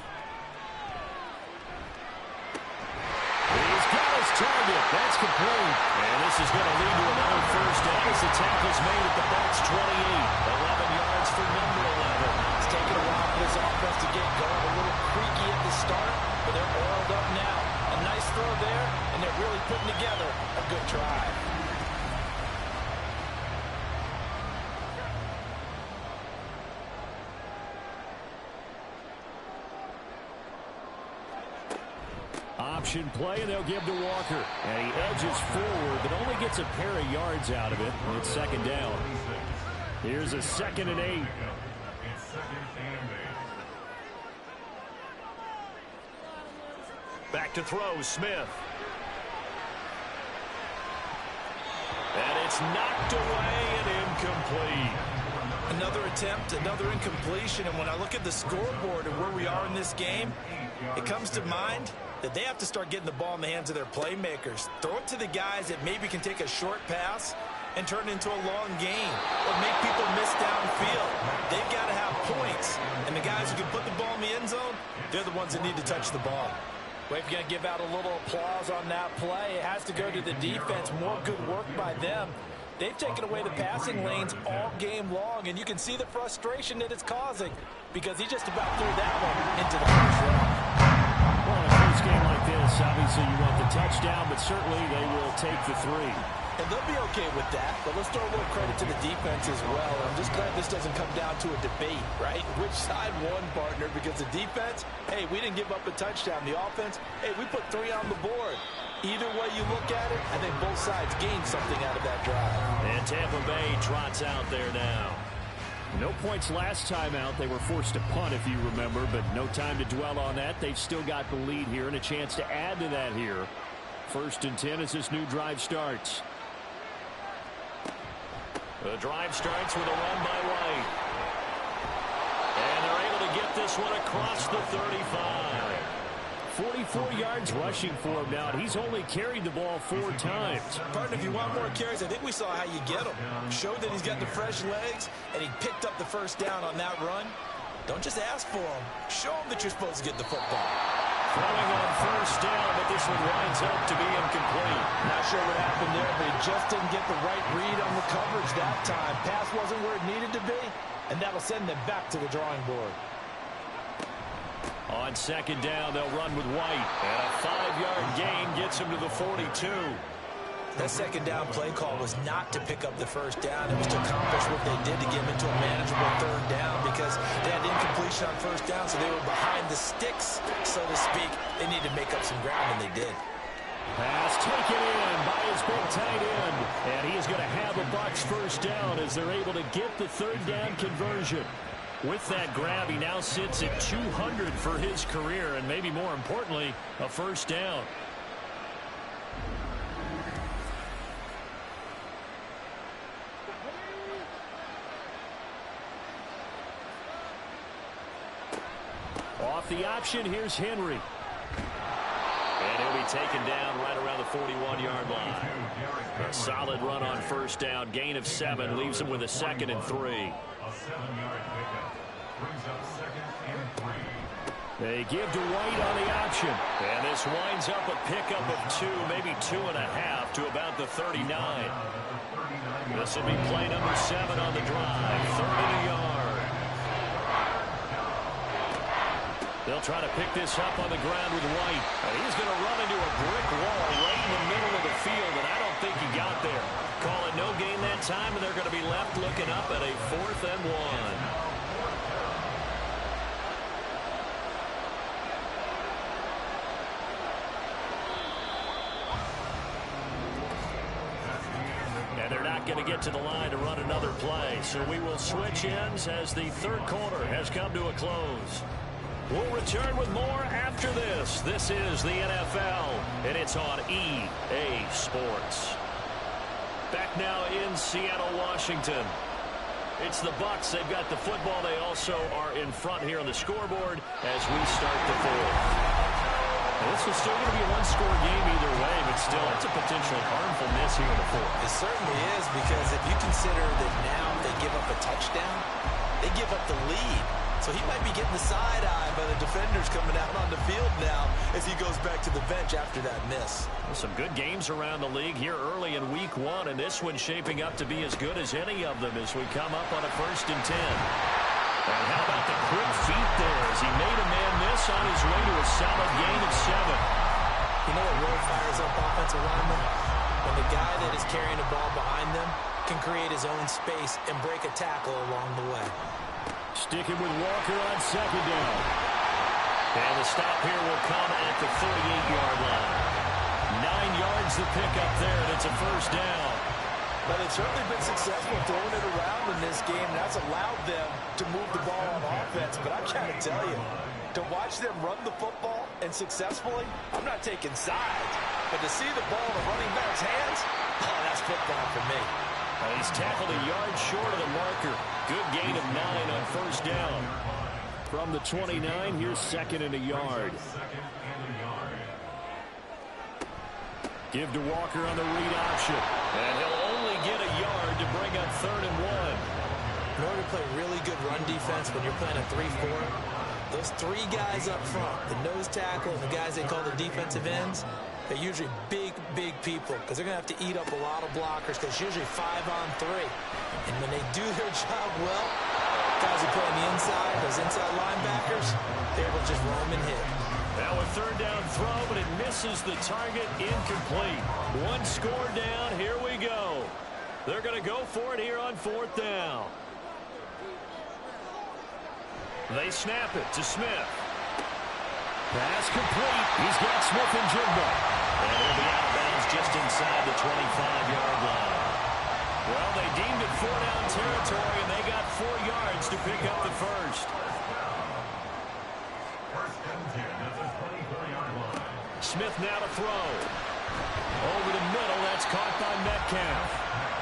He's got his target. That's complete. And this is going to lead to another first down as the tackle's made at the Bucs 28. 11 yards for number 11. It's taken a while for this offense to get going. A little creaky at the start, but they're oiled up now. A nice throw there, and they're really putting together a good drive. Option play, and they'll give to Walker. And he edges forward, but only gets a pair of yards out of it. And it's 2nd down. Here's a 2nd and 8. It's 2nd and 8. Back to throw, Smith. And it's knocked away and incomplete. Another attempt, another incompletion, and when I look at the scoreboard and where we are in this game, it comes to mind that they have to start getting the ball in the hands of their playmakers. Throw it to the guys that maybe can take a short pass and turn it into a long gain or make people miss downfield. They've got to have points, and the guys who can put the ball in the end zone, they're the ones that need to touch the ball. Well, if you're going to give out a little applause on that play, it has to go to the defense. More good work by them. They've taken away the passing lanes all game long, and you can see the frustration that it's causing because he just about threw that one into the first round. Well, in a close game like this, obviously you want the touchdown, but certainly they will take the 3. And they'll be okay with that, but let's throw a little credit to the defense as well. I'm just glad this doesn't come down to a debate, right? Which side won, partner? Because the defense, hey, we didn't give up a touchdown. The offense, hey, we put 3 on the board. Either way you look at it, I think both sides gained something out of that drive. And Tampa Bay trots out there now. No points last time out. They were forced to punt, if you remember, but no time to dwell on that. They've still got the lead here and a chance to add to that here. 1st and 10 as this new drive starts. The drive starts with a run by White. And they're able to get this one across the 35. 44 yards rushing for him now. He's only carried the ball 4 times. Partner, if you want more carries, I think we saw how you get them. Showed that he's got the fresh legs, and he picked up the first down on that run. Don't just ask for him. Show him that you're supposed to get the football. Throwing on first down, but this one winds up to be incomplete. Not sure what happened there, but he just didn't get the right read on the coverage that time. Pass wasn't where it needed to be, and that'll send them back to the drawing board. On 2nd down, they'll run with White. And a 5-yard gain gets him to the 42. That 2nd down play call was not to pick up the first down. It was to accomplish what they did to get him into a manageable 3rd down because they had incompletion on first down, so they were behind the sticks, so to speak. They needed to make up some ground, and they did. Pass taken in by his big tight end. And he is going to have a Bucs first down as they're able to get the 3rd down conversion. With that grab, he now sits at 200 for his career, and maybe more importantly, a first down. Off the option, here's Henry. And he'll be taken down right around the 41-yard line. A solid run on first down. Gain of 7 leaves him with a 2nd and 3. A 7-yard pickup brings up 2nd and 3. They give to White on the option. And this winds up a pickup of 2, maybe 2.5 to about the 39. This will be play number 7 on the drive. 30 yard. They'll try to pick this up on the ground with White. And he's going to run into a brick wall right in the middle of the field, and I don't think he got there. Call it no gain that time, and they're going to be left looking up at a 4th and 1. They're not going to get to the line to run another play, so we will switch ends as the third quarter has come to a close. We'll return with more after this. This is the NFL, and it's on EA Sports. Back now in Seattle, Washington. It's the Bucs. They've got the football. They also are in front here on the scoreboard as we start the fourth. This is still going to be a one-score game either way, but still, it's a potentially harmful miss here in the fourth. It certainly is, because if you consider that now they give up a touchdown, they give up the lead. So he might be getting the side eye by the defenders coming out on the field now as he goes back to the bench after that miss. Well, some good games around the league here early in week 1, and this one's shaping up to be as good as any of them as we come up on a 1st and 10. And how about the quick feet there as he made a man miss on his way to a solid gain of 7. You know what really fires up offensive linemen? When the guy that is carrying the ball behind them can create his own space and break a tackle along the way. Sticking with Walker on 2nd down. And the stop here will come at the 38-yard line. 9 yards to pick up there, and it's a 1st down. But they've certainly been successful throwing it around in this game. That's allowed them to move the ball on offense. But I'm trying to tell you, to watch them run the football and successfully, I'm not taking sides. But to see the ball in the running back's hands, oh, that's football for me. He's tackled a yard short of the marker. Good gain of 9 on 1st down. From the 29, here's 2nd and a yard. Give to Walker on the read option. And he'll only get a yard to bring up 3rd and 1. In order to play really good run defense when you're playing a 3-4, those 3 guys up front, the nose tackle and the guys they call the defensive ends, they're usually big, big people because they're going to have to eat up a lot of blockers because it's usually 5-on-3. And when they do their job well, guys who play on the inside, those inside linebackers, they're able to just roam and hit. Now a 3rd down throw, but it misses the target, incomplete. 1 score down, here we go. They're going to go for it here on 4th down. They snap it to Smith. Pass complete. He's got Smith and Jigba. And he'll be out of bounds just inside the 25-yard line. Well, they deemed it 4-down territory, and they got 4 yards to pick up the 1st. Smith now to throw. Over the middle, that's caught by Metcalf.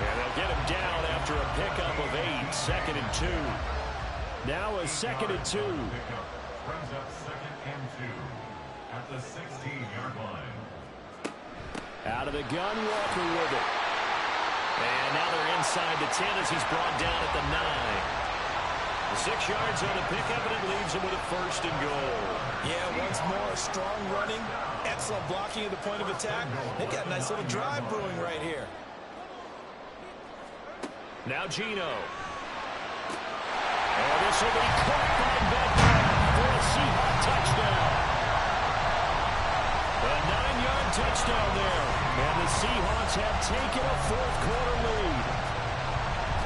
And they'll get him down after a pickup of 8, 2nd and 2. Now a 2nd and 2. Brings up 2nd and 2 at the 16-yard line. Out of the gun, Walker with it. And now they're inside the 10 as he's brought down at the 9. 6 yards on the pickup, and it leaves him with a 1st and goal. Yeah, once more, strong running, excellent blocking at the point of attack. They got a nice little drive brewing right here. Now Gino. And this will be caught by Metcalf for a Seahawks touchdown. A 9-yard touchdown there. And the Seahawks have taken a 4th quarter lead.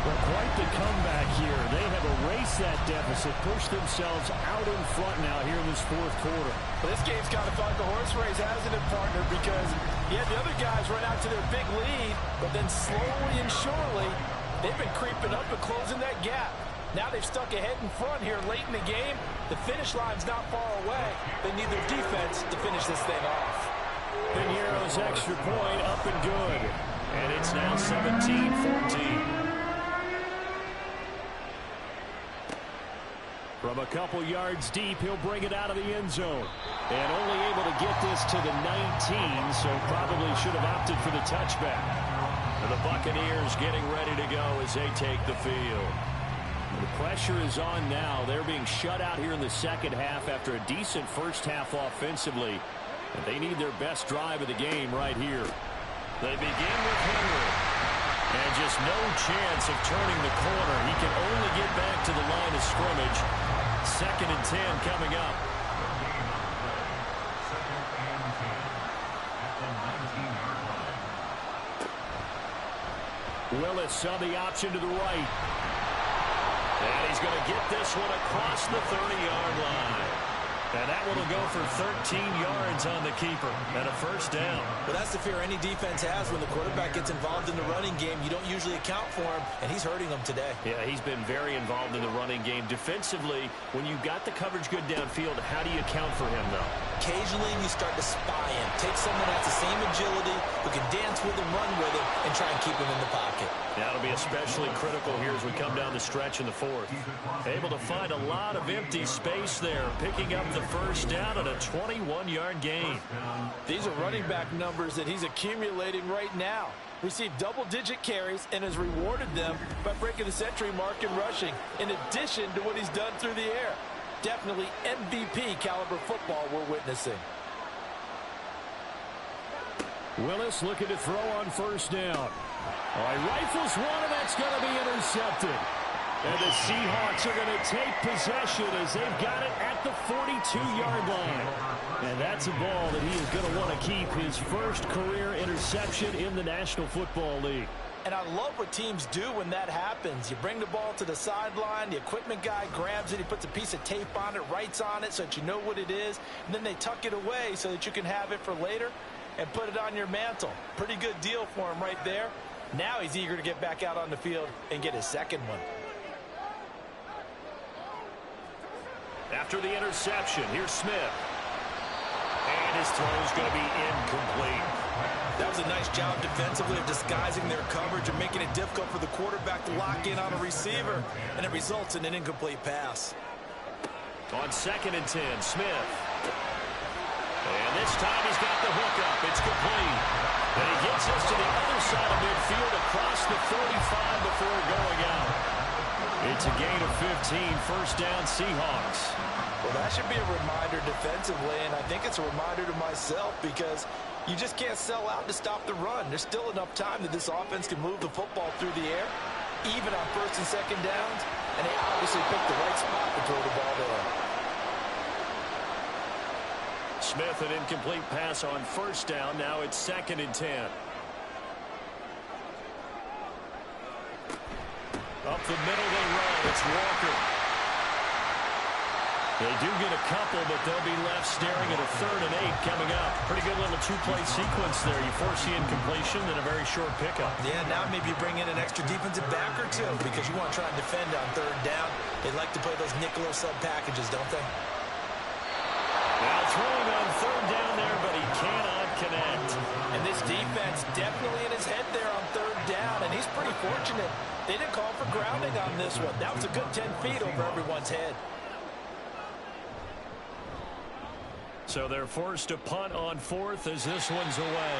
Well, quite the comeback here. They have erased that deficit, pushed themselves out in front now here in this 4th quarter. Well, this game's kind of fun the horse race, hasn't it, partner? Because you had the other guys run out to their big lead, but then slowly and surely, they've been creeping up and closing that gap. Now they've stuck ahead in front here late in the game. The finish line's not far away. They need their defense to finish this thing off. Piñeiro's extra point up and good. And it's now 17-14. From a couple yards deep, he'll bring it out of the end zone. And only able to get this to the 19, so probably should have opted for the touchback. And the Buccaneers getting ready to go as they take the field. The pressure is on now. They're being shut out here in the second half after a decent first half offensively. And they need their best drive of the game right here. They begin with Henry. And just no chance of turning the corner. He can only get back to the line of scrimmage. 2nd and 10 coming up. Willis on the option to the right. And he's going to get this one across the 30-yard line. And that one will go for 13 yards on the keeper and a first down. Well, that's the fear any defense has when the quarterback gets involved in the running game. You don't usually account for him, and he's hurting them today. Yeah, he's been very involved in the running game. Defensively, when you've got the coverage good downfield, how do you account for him, though? Occasionally, you start to spy him. Take someone that has the same agility, who can dance with him, run with him, and try and keep him in the pocket. That'll be especially critical here as we come down the stretch in the 4th. Able to find a lot of empty space there, picking up the first down at a 21-yard gain. These are running back numbers that he's accumulating right now. Received double-digit carries and has rewarded them by breaking the century mark in rushing, in addition to what he's done through the air. Definitely MVP caliber football we're witnessing. Willis looking to throw on first down. All right, rifles one, and that's going to be intercepted. And the Seahawks are going to take possession as they've got it at the 42-yard line. And that's a ball that he is going to want to keep, his first career interception in the National Football League. And I love what teams do when that happens. You bring the ball to the sideline, the equipment guy grabs it, he puts a piece of tape on it, writes on it so that you know what it is, and then they tuck it away so that you can have it for later and put it on your mantle. Pretty good deal for him right there. Now he's eager to get back out on the field and get his second one. After the interception, here's Smith. And his throw is going to be incomplete. That was a nice job defensively of disguising their coverage and making it difficult for the quarterback to lock in on a receiver, and it results in an incomplete pass. On 2nd and 10, Smith. And this time he's got the hook up. It's complete. And he gets us to the other side of midfield across the 35 before going out. It's a gain of 15, first down Seahawks. Well, that should be a reminder defensively, and I think it's a reminder to myself because you just can't sell out to stop the run. There's still enough time that this offense can move the football through the air, even on 1st and 2nd downs, and they obviously picked the right spot to throw the ball there. Smith, an incomplete pass on first down. Now it's 2nd and 10. Up the middle they run. It's Walker. They do get a couple, but they'll be left staring at a 3rd and 8 coming up. Pretty good little two-play sequence there. You force the incompletion, then a very short pickup. Yeah, now maybe you bring in an extra defensive back or two because you want to try and defend on 3rd down. They like to play those nickel or sub packages, don't they? Now throwing on 3rd down there, but he cannot connect. And this defense definitely in his head there on 3rd down, and he's pretty fortunate. They didn't call for grounding on this one. That was a good 10 feet over everyone's head. So they're forced to punt on 4th as this one's away.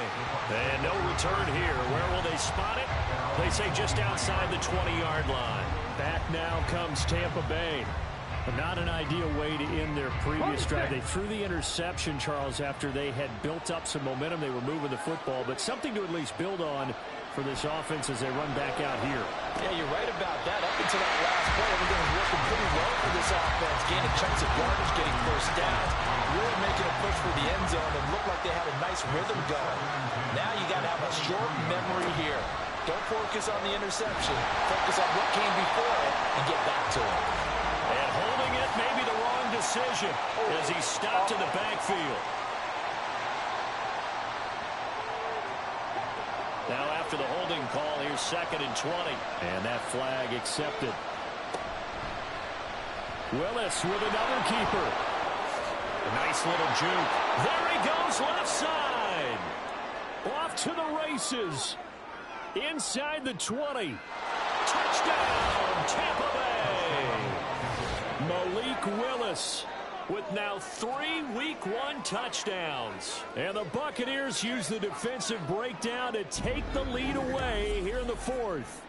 And no return here. Where will they spot it? They say just outside the 20-yard line. Back now comes Tampa Bay. Not an ideal way to end their previous drive. They threw the interception, Charles, after they had built up some momentum. They were moving the football, but something to at least build on for this offense as they run back out here. Yeah, you're right about that. Up until that last play, everything was working pretty well for this offense. Gaining chunks of yardage, getting first downs, really making a push for the end zone, and looked like they had a nice rhythm going. Now you got to have a short memory here. Don't focus on the interception. Focus on what came before it and get back to it. And holding it may be the wrong decision as he stopped in the backfield. Now after the holding call, here's 2nd and 20. And that flag accepted. Willis with another keeper. A nice little juke. There he goes left side. Off to the races. Inside the 20. Touchdown, Tampa Bay. Malik Malik Willis with now 3 Week 1 touchdowns. And the Buccaneers use the defensive breakdown to take the lead away here in the 4th.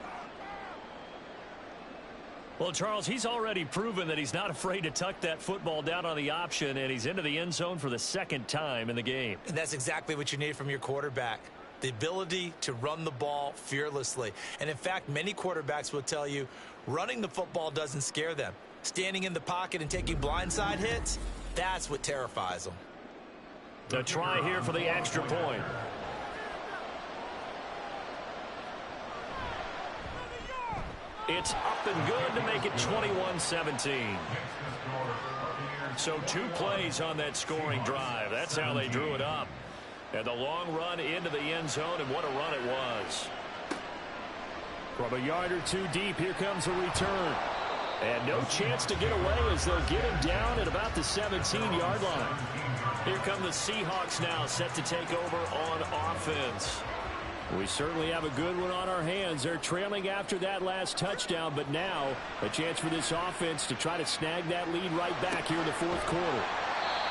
Well, Charles, he's already proven that he's not afraid to tuck that football down on the option, and he's into the end zone for the 2nd time in the game. And that's exactly what you need from your quarterback. The ability to run the ball fearlessly. And in fact, many quarterbacks will tell you running the football doesn't scare them. Standing in the pocket and taking blindside hits, that's what terrifies them. A try here for the extra point. It's up and good to make it 21-17. So 2 plays on that scoring drive. That's how they drew it up. And the long run into the end zone, and what a run it was. From a yard or 2 deep, here comes a return. And no chance to get away as they'll get him down at about the 17-yard line. Here come the Seahawks now, set to take over on offense. We certainly have a good one on our hands. They're trailing after that last touchdown, but now a chance for this offense to try to snag that lead right back here in the 4th quarter.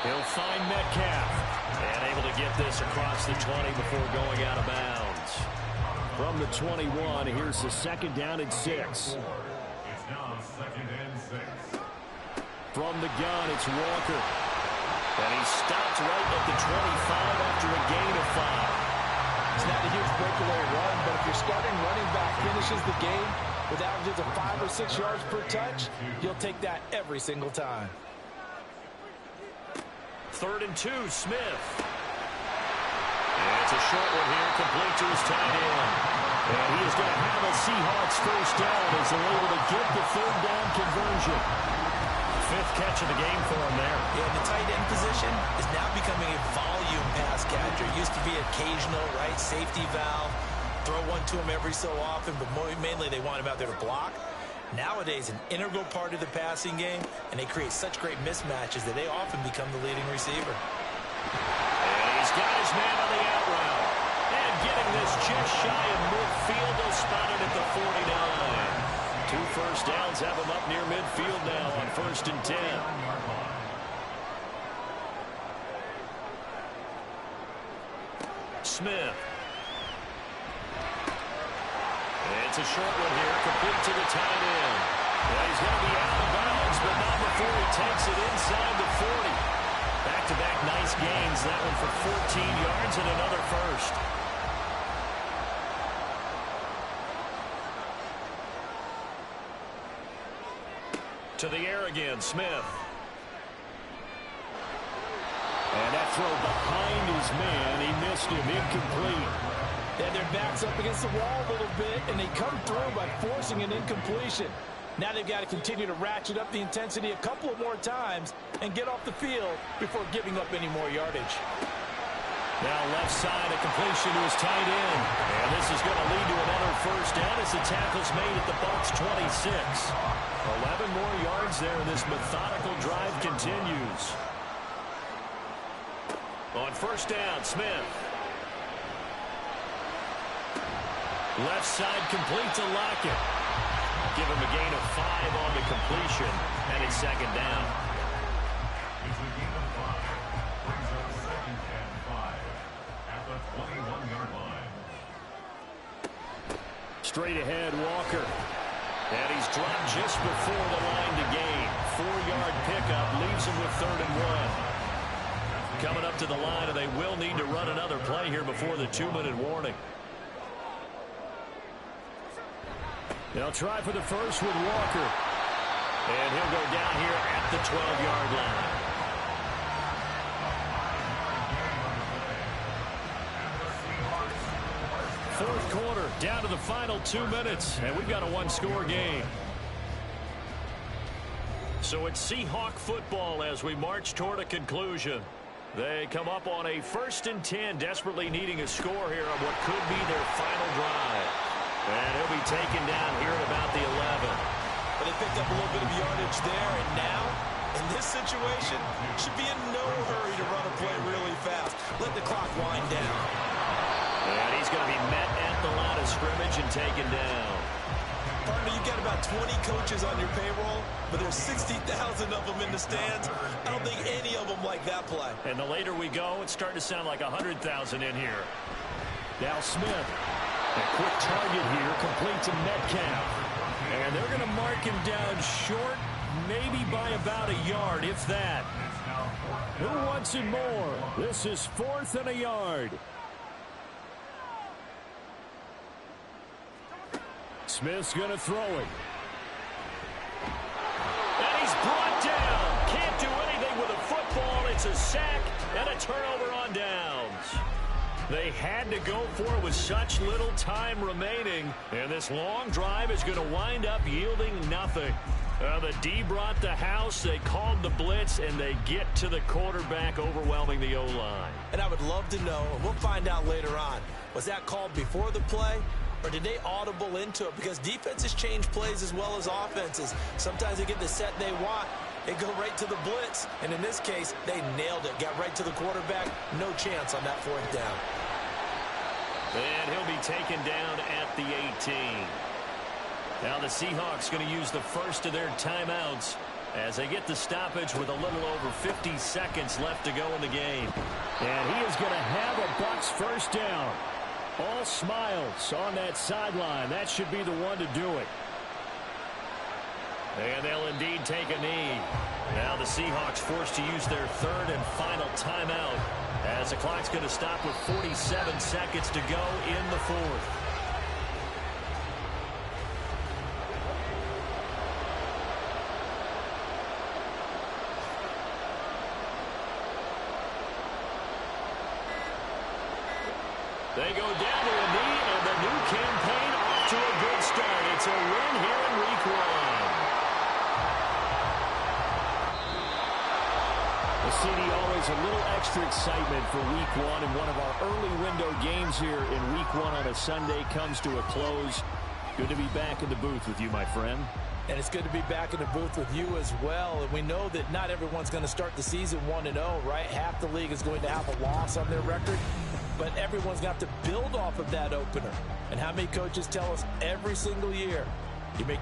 He'll find Metcalf and able to get this across the 20 before going out of bounds. From the 21, here's the 2nd down and 6. Now 2nd and 6. From the gun, it's Walker. And he stopped right at the 25 after a gain of 5. It's not a huge breakaway run, but if your starting running back finishes the game with averages of 5 or 6 yards per touch, you'll take that every single time. 3rd and 2, Smith. And it's a short one here, complete to his tight end. And he is going to have a Seahawks 1st down as they're able to get the 3rd down conversion. 5th catch of the game for him there. Yeah, the tight end position is now becoming a volume pass catcher. It used to be occasional, right, safety valve, throw one to him every so often, but mainly they want him out there to block. Nowadays, an integral part of the passing game, and they create such great mismatches that they often become the leading receiver. And he's got his man on the out route. And getting this just shy of midfield, they'll spot it at the 49. 2 first downs have him up near midfield now on 1st and 10. Smith. It's a short one here, complete to the tight end. Well, he's going to be out of bounds, but not before he takes it inside the 40. Back-to-back nice gains, that one for 14 yards and another first. To the air again, Smith. And that throw behind his man, he missed him, incomplete. They had their backs up against the wall a little bit, and they come through by forcing an incompletion. Now they've got to continue to ratchet up the intensity a couple of more times and get off the field before giving up any more yardage. Now left side, a completion to his tight end. And this is going to lead to another first down as the tackle's made at the Bucs 26. 11 more yards there, and this methodical drive continues. On 1st down, Smith. Left side complete to Lockett. Give him a gain of 5 on the completion, and it's 2nd down. It's a gain of 5. Brings up 2nd and 5 at the 21-yard line. Straight ahead, Walker. And he's dropped just before the line to gain. 4-yard pickup leaves him with 3rd and 1. Coming up to the line, and they will need to run another play here before the 2-minute warning. They'll try for the first with Walker. And he'll go down here at the 12-yard line. Fourth quarter, down to the final 2 minutes, and we've got a 1-score game. So it's Seahawk football as we march toward a conclusion. They come up on a 1st and 10, desperately needing a score here on what could be their final drive. And he'll be taken down here at about the 11. But they picked up a little bit of yardage there, and now, in this situation, should be in no hurry to run a play really fast. Let the clock wind down. And he's going to be met at the line of scrimmage and taken down. Partner, you got about 20 coaches on your payroll, but there's 60,000 of them in the stands. I don't think any of them like that play. And the later we go, it's starting to sound like 100,000 in here. Now Smith. A quick target here, complete to Metcalf. And they're going to mark him down short, maybe by about a yard, if that. Who wants it more? This is 4th and a yard. Smith's going to throw it. And he's brought down. Can't do anything with a football. It's a sack and a turnover on downs. They had to go for it with such little time remaining. And this long drive is going to wind up yielding nothing. The D brought the house. They called the blitz, and they get to the quarterback, overwhelming the O-line. And I would love to know, and we'll find out later on, was that called before the play? Or did they audible into it? Because defenses change plays as well as offenses. Sometimes they get the set they want. They go right to the blitz. And in this case, they nailed it. Got right to the quarterback. No chance on that 4th down. And he'll be taken down at the 18. Now the Seahawks going to use the first of their timeouts as they get the stoppage with a little over 50 seconds left to go in the game. And he is going to have a Bucs first down. All smiles on that sideline. That should be the one to do it. And they'll indeed take a knee. Now the Seahawks forced to use their 3rd and final timeout as the clock's going to stop with 47 seconds to go in the 4th. They go down to a knee, and the new campaign off to a good start. It's a win here in Week 1. The CD, always a little extra excitement for Week 1, and one of our early window games here in Week 1 on a Sunday comes to a close. Good to be back in the booth with you, my friend. And it's good to be back in the booth with you as well. And we know that not everyone's going to start the season 1-0, right? Half the league is going to have a loss on their record. But everyone's got to build off of that opener. And how many coaches tell us every single year, you make